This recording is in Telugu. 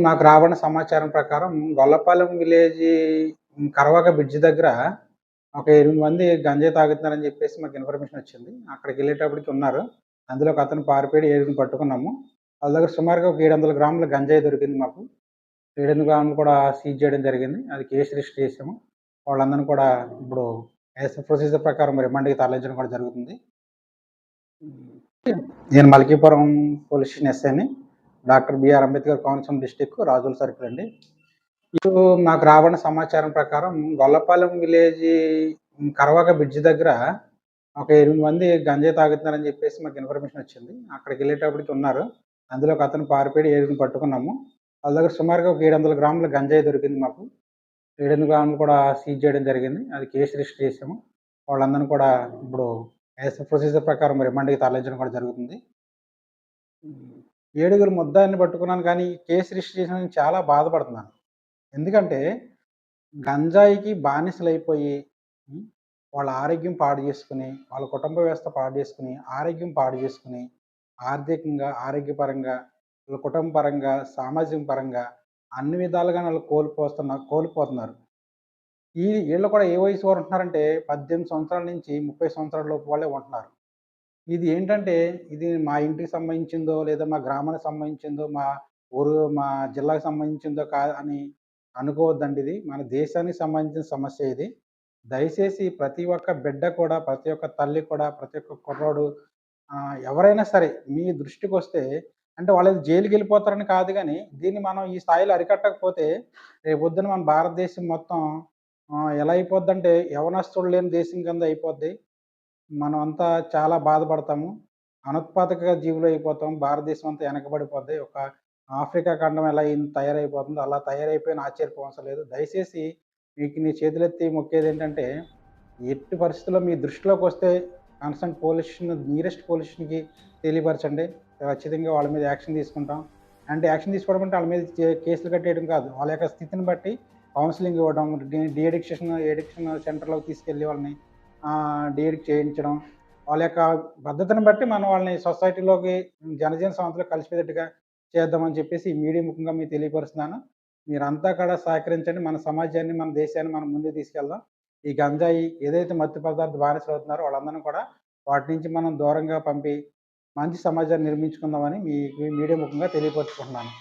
నాకు రాబడిన సమాచారం ప్రకారం గొల్లపాలెం విలేజీ కరవాక బ్రిడ్జ్ దగ్గర ఒక 8 మంది గంజాయి తాగుతున్నారని చెప్పేసి మాకు ఇన్ఫర్మేషన్ వచ్చింది. అక్కడికెళ్ళేటప్పటికి ఉన్నారు. అందులో ఒక అతను పారిపోయాడు. ఏడుగురిని పట్టుకున్నాము. వాళ్ళ దగ్గర సుమారుగా ఒక 700 గ్రాముల గంజాయి దొరికింది మాకు. 700 గ్రాములు కూడా సీజ్ చేయడం జరిగింది. అది కేసు రిజిస్టర్ చేసాము. వాళ్ళందరిని కూడా ఇప్పుడు యాస్ ప్రొసీజర్ ప్రకారం రిమాండ్‌కి తరలించడం కూడా జరుగుతుంది. నేను మల్కీపురం పోలీస్ స్టేషన్ ఎస్ఐని. Doctor BR Ambedkar Konaseema district Razole circle అండి. ఇప్పుడు నాకు రాబడిన సమాచారం ప్రకారం గొల్లపాలెం విలేజీ కరవాక బ్రిడ్జ్ దగ్గర ఒక 8 మంది గంజాయి తాగుతున్నారని చెప్పేసి మాకు ఇన్ఫర్మేషన్ వచ్చింది. అక్కడికెళ్ళేటప్పటికి ఉన్నారు. అందులో ఒక అతను పారిపోయాడు. ఏడుగురిని పట్టుకున్నాము. వాళ్ళ దగ్గర సుమారుగా ఒక 700 గ్రాముల గంజాయి దొరికింది మాకు. 700 గ్రాములు కూడా సీజ్ చేయడం జరిగింది. అది కేసు రిజిస్టర్ చేసాము. వాళ్ళందరిని కూడా ఇప్పుడు యాస్ ప్రొసీజర్ ప్రకారం రిమాండ్‌కి తరలించడం కూడా జరుగుతుంది. ఏడుగురు ముద్దాయిల్ని పట్టుకున్నాను కానీ కేసు రిజిస్టర్ చేసినందుకు చాలా బాధపడుతున్నాను. ఎందుకంటే గంజాయికి బానిసలైపోయి హ్మ్. వాళ్ళ ఆరోగ్యం పాడు చేసుకొని, వాళ్ళ కుటుంబ వ్యవస్థ పాడు చేసుకొని, ఆరోగ్యం పాడు చేసుకొని, ఆర్థికంగా, ఆరోగ్యపరంగా, వీళ్ళ కుటుంబ పరంగా, సామాజిక పరంగా అన్ని విధాలుగాను ఆళ్ళు కోల్పోతున్నారు. ఈళ్ళు కూడా ఏ వయసు వారు ఉంటున్నారంటే 18 సంవత్సరాల నుంచి 30 సంవత్సరాల లోపు వాళ్ళే ఉంటున్నారు. ఇది ఏంటంటే ఇది మా ఇంటికి సంబంధించిందో, లేదా మా గ్రామానికి సంబంధించిందో, మా జిల్లాకి సంబంధించిందో అని అనుకోవద్దండి ఇది. మన దేశానికి సంబంధించిన సమస్య ఇది. దయచేసి ప్రతి ఒక్క బిడ్డ కూడా, ప్రతి ఒక్క తల్లి కూడా, ప్రతి ఒక్క కుర్రోడు ఎవరైనా సరే మీ దృష్టికొస్తే అంటే వాళ్ళేదో జైలుకెళ్ళిపోతారని కాదు గానీ, దీన్ని మనం ఈ స్థాయిలో అరికట్టకపోతే రేపొద్దున మన భారతదేశం మొత్తం ఎలా అయిపోద్దంటే యవనస్తులు లేని దేశం కింద అయిపోద్ది. మనమంతా చాలా బాధపడతాము. అనుత్పాదక జీవులయిపోతాం. భారతదేశం అంతా వెనకబడిపోద్ది. ఒక ఆఫ్రికా ఖండం ఎలా తయారైపోతుందో అలా తయారైపోయినా ఆశ్చర్యపోవసరం లేదు. దయచేసి మీకు నీ చేతులెత్తి మొక్కేదేంటంటే, ఎట్టి పరిస్థితుల్లో మీ దృష్టిలోకొస్తే concern police station nearest police స్టేషన్‌కి తెలియపరచండి. ఖచ్చితంగా వాళ్ళ మీద యాక్షన్ తీసుకుంటాం. అంటే యాక్షన్ తీసుకోవడం అంటే ఆళ్ళ మీద కేసులు కట్టేయడం కాదు. వాళ్ళ యొక్క స్థితిని బట్టి కౌన్సెలింగ్ ఇవ్వడం, ఎడిక్షన్ సెంటర్‌లోకి తీసుకెళ్ళి వాళ్ళని డీ అడిక్ట్ చేయించడం. వాళ్ళ యొక్క పద్ధతిని బట్టి మనం వాళ్ళని సొసైటీలోకి జనజీవన స్రవంతిలో కలిసిపోయేటట్టుగా చేద్దామని చెప్పేసి ఈ మీడియా ముఖంగా మీకు తెలియపరుస్తున్నాను. మీరంతా కూడా సహకరించండి. మన సమాజాన్ని, మన దేశాన్ని మనం ముందుకు తీసుకెళ్దాం. ఈ గంజాయి ఏదైతే మత్తు పదార్థ బానిసలవుతున్నారో వాళ్ళందరిని కూడా వాటి నుంచి మనం దూరంగా పంపి మంచి సమాజాన్ని నిర్మించుకుందామని మీడియా ముఖంగా తెలియపరుచుకుంటున్నాను.